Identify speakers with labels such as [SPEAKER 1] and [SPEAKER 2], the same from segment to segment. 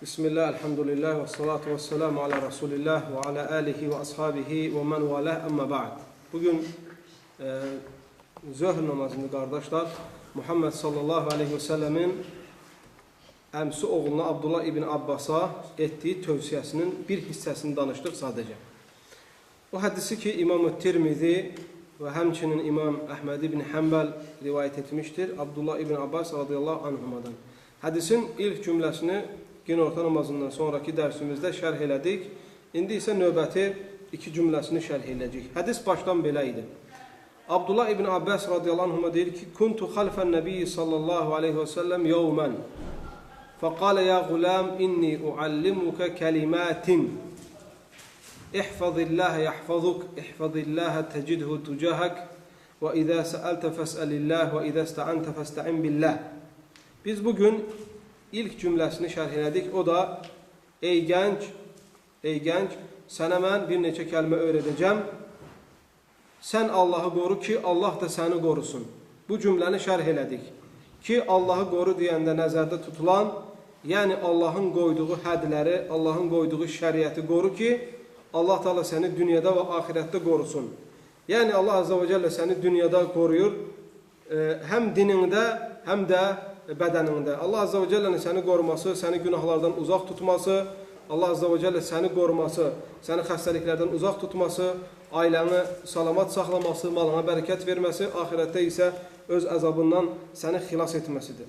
[SPEAKER 1] Bismillah, elhamdülillah ve salatu ve selamu ala Resulillah ve ala alihi ve ashabihi ve men valah amma ba'd. Bugün zöhr namazını kardeşler Muhammed sallallahu aleyhi ve sellemin əmsi oğluna Abdullah ibn Abbas'a ettiği tövsiyesinin bir hissəsini danışdıq sadəcə. O hədisi ki İmam-ı Tirmizi ve həmçinin İmam Ahmed ibn Hanbal rivayet etmiştir. Abdullah ibn Abbas radıyallahu anhumadan. Hədisin ilk cümləsini günorta namazından sonraki dərsimizdə şərh elədik. İndi isə növbəti iki cümləsini şərh eləyəcək. Hədis başdan belə idi. Abdullah ibn Abbas radıyallahu anhuma deyir ki, Kuntu xalfən nəbiyyi sallallahu aleyhi və səlləm yevmən. Fəqalə ya qulam inni uallimuka kelimatin. İhfazillâhe yahfazuk, ihfazillâhe tecidhu tujahak ve izâ se'alte fes'elillah ve izâ sta'ante festa'in billah. Biz bugün ilk cümləsini şərh elədik. O da ey gənc, sənə mən bir neçə kəlmə öyrədəcəm. Sən Allahı qoru ki, Allah da səni qorusun. Bu cümləni şərh elədik. Ki, Allahı qoru deyəndə nəzərdə tutulan, yəni Allahın qoyduğu hədləri, Allahın qoyduğu şəriəti qoru ki, Allah Teala səni dünyada və axirətdə qorusun. Yəni Allah Azze ve Celle səni dünyada qoruyur, həm dinində, həm də bədənində. Allah Azze ve Celle'nin səni qoruması, səni günahlardan uzaq tutması, Allah Azze ve Celle səni qoruması, səni xəstəliklərdən uzaq tutması, ailəni salamat saxlaması, malına bərəkət verməsi, axirətdə isə öz əzabından səni xilas etməsidir.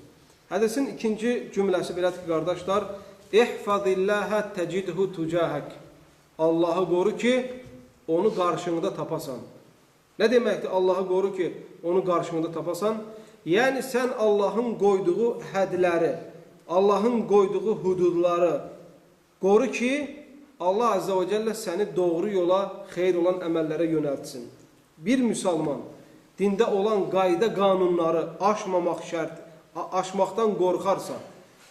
[SPEAKER 1] Hədisin ikinci cümləsi belədir ki, qardaşlar, İhfazillâhe tecidhu tujahak. Allahı qoru ki, onu qarşında tapasan. Nə deməkdir Allahı qoru ki, onu qarşında tapasan? Yəni sən Allahın qoyduğu hədləri, Allahın qoyduğu hududları qoru ki, Allah Azze ve Celle səni doğru yola, xeyr olan əməllərə yönəltsin. Bir müsəlman dində olan qayda qanunları aşmamaq şərt, aşmaqdan qorxarsa,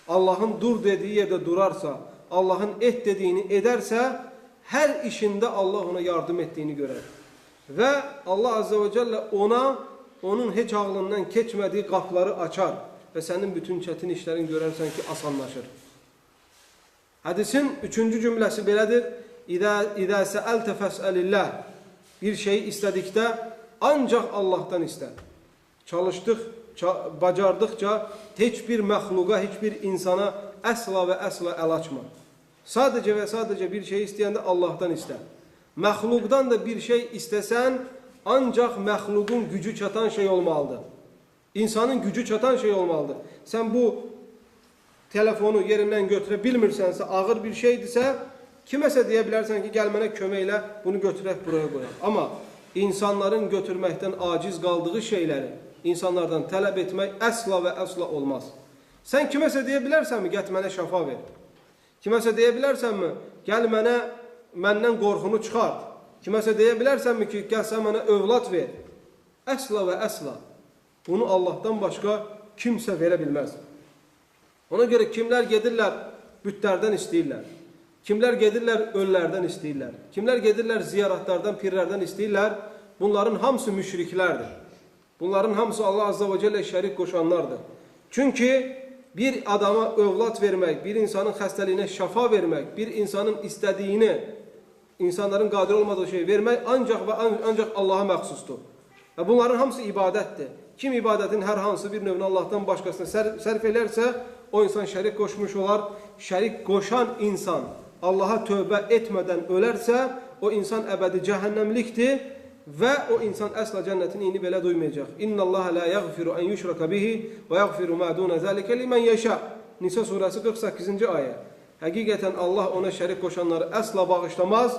[SPEAKER 1] Allahın dur dediyi yerdə durarsa, Allahın et dediyini edərsə, hər işində Allah ona yardım etdiyini görər. Və Allah Azze ve Celle onun heç ağlından keçmədiyi qapıları açar və sənin bütün çətin işlərin görərsən ki, asanlaşır. Hədisin üçüncü cümləsi belədir. İzə səəlte fəsəlillah. Bir şey istədikdə ancaq Allahdan istə. Çalışdıq, bacardıqca heç bir məxluqa, heç bir insana əsla və əsla əl açma. Sadəcə və sadəcə bir şey istəyəndə Allahdan istə. Məxluqdan da bir şey istəsən, ancaq məxluqun gücü çatan şey olmalıdır. İnsanın gücü çatan şey olmalıdır. Sən bu telefonu yerindən götürə bilmirsənsə, ağır bir şeydirsə, kiməsə deyə bilərsən ki, gəl mənə kömək elə, bunu götürək, buraya qoyaq. Amma insanların götürməkdən aciz qaldığı şeyləri insanlardan tələb etmək əsla və əsla olmaz. Sən kiməsə deyə bilərsənmi, get mənə şəfa ver. Kiməsə deyə bilərsənmi, gəl məndən qorxunu çıxart. Kiməsə deyə bilərsənmi ki, gəlsən mənə övlad ver. Əsla və əsla. Bunu Allahdan başqa kimsə verə bilməz. Ona görə kimlər gedirlər bütlərdən istəyirlər. Kimlər gedirlər öllərdən istəyirlər. Kimlər gedirlər ziyaratlardan, pirlərdən istəyirlər. Bunların hamısı müşriklərdir. Bunların hamısı Allah Azze ve Celle şərik qoşanlardır. Çünki bir adama övlad vermək, bir insanın xəstəliyinə şəfa vermək, bir insanın istədiyini, insanların qadir olmadığı şey vermək ancaq və ancaq Allaha məxsusdur. Və bunların hamısı ibadətdir. Kim ibadətin hər hansı bir növünü Allahdan başqasına sərf elərsə, o insan şərik qoşmuş olar. Şərik qoşan insan Allaha tövbə etmədən ölərsə, o insan əbədi cəhənnəmlikdir və o insan əsla cənnətin iyini belə duymayacaq. İnnallaha la yaghfiru an yushraka bihi və yaghfiru ma dun zalika limen yasha. Nisa surəsi 48-ci ayə. Həqiqətən Allah ona şərik qoşanları əsla bağışlamaz,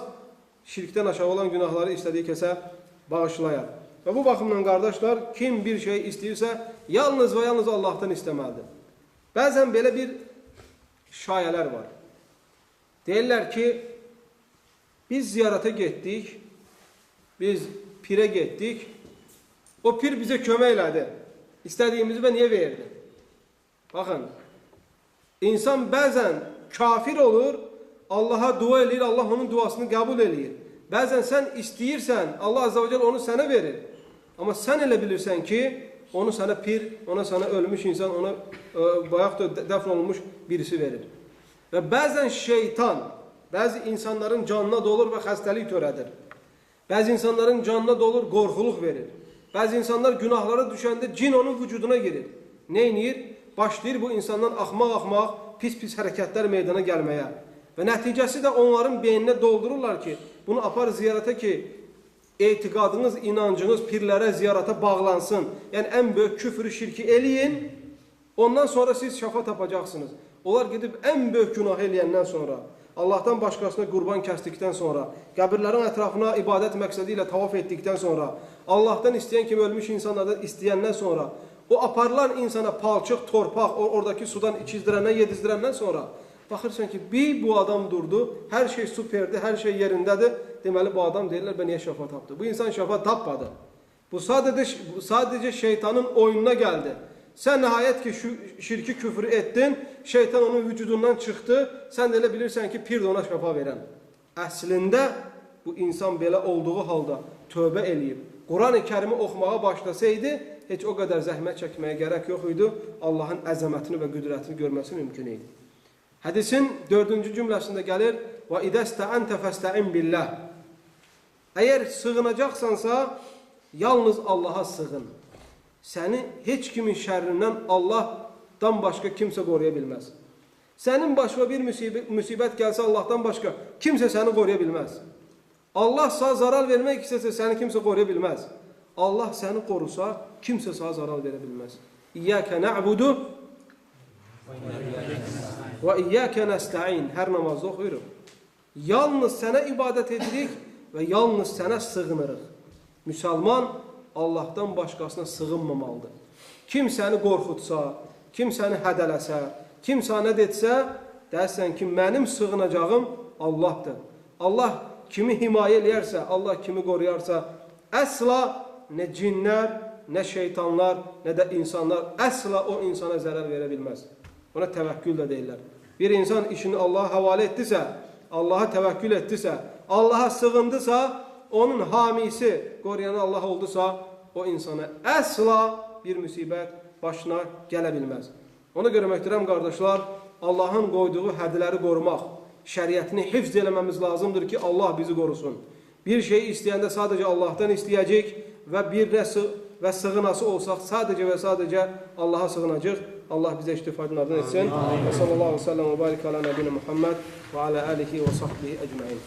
[SPEAKER 1] şirkdən aşağı olan günahları istədiyi kəsə bağışlayar. Və bu baxımdan qardaşlar, kim bir şey istəyirsə, yalnız və yalnız Allahdan istəməlidir. Bəzən belə bir şayələr var. Deyirlər ki, biz ziyarətə getdik, biz pirə getdik, o pir bizə kömək elədi, istədiyimizi və niyə verdi? Baxın, insan bəzən kafir olur, Allaha dua eləyir, Allah onun duasını qəbul eləyir. Bəzən sən istəyirsən, Allah Azze ve Celle onu sənə verir. Amma sən elə bilirsən ki, onu sənə pir, ona sənə ölmüş insan, ona bayaq da dəfn olunmuş birisi verir. Və bəzən şeytan, bəzi insanların canına dolur və xəstəlik törədir. Bəzi insanların canına dolur, qorxuluq verir. Bəzi insanlar günahlara düşəndə cin onun vücuduna girir. Neynir? Başlayır bu insandan axmaq-axmaq, pis-pis hərəkətlər meydana gəlməyə. Və nəticəsi də onların beyninə doldururlar ki, bunu apar ziyarətə ki, etiqadınız, inancınız pirlərə, ziyarətə bağlansın. Yəni, ən böyük küfrü, şirki eləyin, ondan sonra siz şəfa tapacaqsınız. Onlar gedib ən böyük günah eləyəndən sonra, Allahdan başqasına qurban kəsdikdən sonra, qəbirlərin ətrafına ibadət məqsədi ilə tavaf etdikdən sonra, Allahdan istəyən kimi ölmüş insanlardan istəyəndən sonra, o aparılan insana palçıq, torpaq, oradakı sudan içizdirəndən, yedizdirəndən sonra, baxırsan ki, bu adam durdu, hər şey superdir, hər şey yerindədir, deməli bu adam deyirlər, niyə şəfa tapdı? Bu insan şəfa tapmadı. Bu sadəcə şeytanın oyununa gəldi. Sən nəhayət ki, şirki küfrü etdin, şeytan onun vücudundan çıxdı, sən də elə bilirsən ki, pir də ona şəfa verən. Əslində, bu insan belə olduğu halda tövbə eləyib, Quran-ı Kərimi oxumağa başlasaydı, heç o qədər zəhmət çəkməyə gərək yox idi, Allahın əzəmətini və qüdrətini görməsi mümkün idi. Hədisin 4-cü cümləsində gəlir, وَإِذَا اسْتَعَنْتَ فَاسْتَعِنْ بِاللّٰهِ. Əgər sığınacaqsansa, yalnız Allaha sığın. Səni heç kimin şərrindən Allahdan başqa kimsə qoruya bilməz. Sənin başqa bir müsibət gəlsə Allahdan başqa kimsə səni qoruya bilməz. Allah sənə zarar vermək istəsə səni kimsə qoruya bilməz. Allah səni qorusa kimsə sənə zarar verə bilməz. İyyəkə nə'budu və iyyəkə nəstə'in. Hər namazda oxuyuruq. Yalnız sənə ibadət edirik və yalnız sənə sığınırıq. Müsəlman Allahdan başqasına sığınmamalıdır. Kim səni qorxutsa, kim səni hədələsə, kim sənə detsə, deyərsən ki, mənim sığınacağım Allahdır. Allah kimi himayə eləyərsə, Allah kimi qoruyarsa, əsla nə cinlər, nə şeytanlar, nə də insanlar əsla o insana zərər verə bilməz. Ona təvəkkül də deyirlər. Bir insan işini Allaha həvalə etdisə, Allaha təvəkkül etdisə, Allaha sığındısa, onun hamisi, qoruyanı Allah oldusa, o insana əsla bir müsibət başına gələ bilməz. Ona görə möhtərəm qardaşlar, Allahın qoyduğu hədləri qorumaq, şəriətini hifz eləməmiz lazımdır ki, Allah bizi qorusun. Bir şey istəyəndə sadəcə Allahdan istəyəcək və bir nəsi və sığınası olsaq, sadəcə və sadəcə Allaha sığınacaq. Allah bizə iştifadlardan etsin. Və sallallahu aleyhi və səlləm və barik alə nəbinə Muhammed və alə alihi və sahbihi əcməin.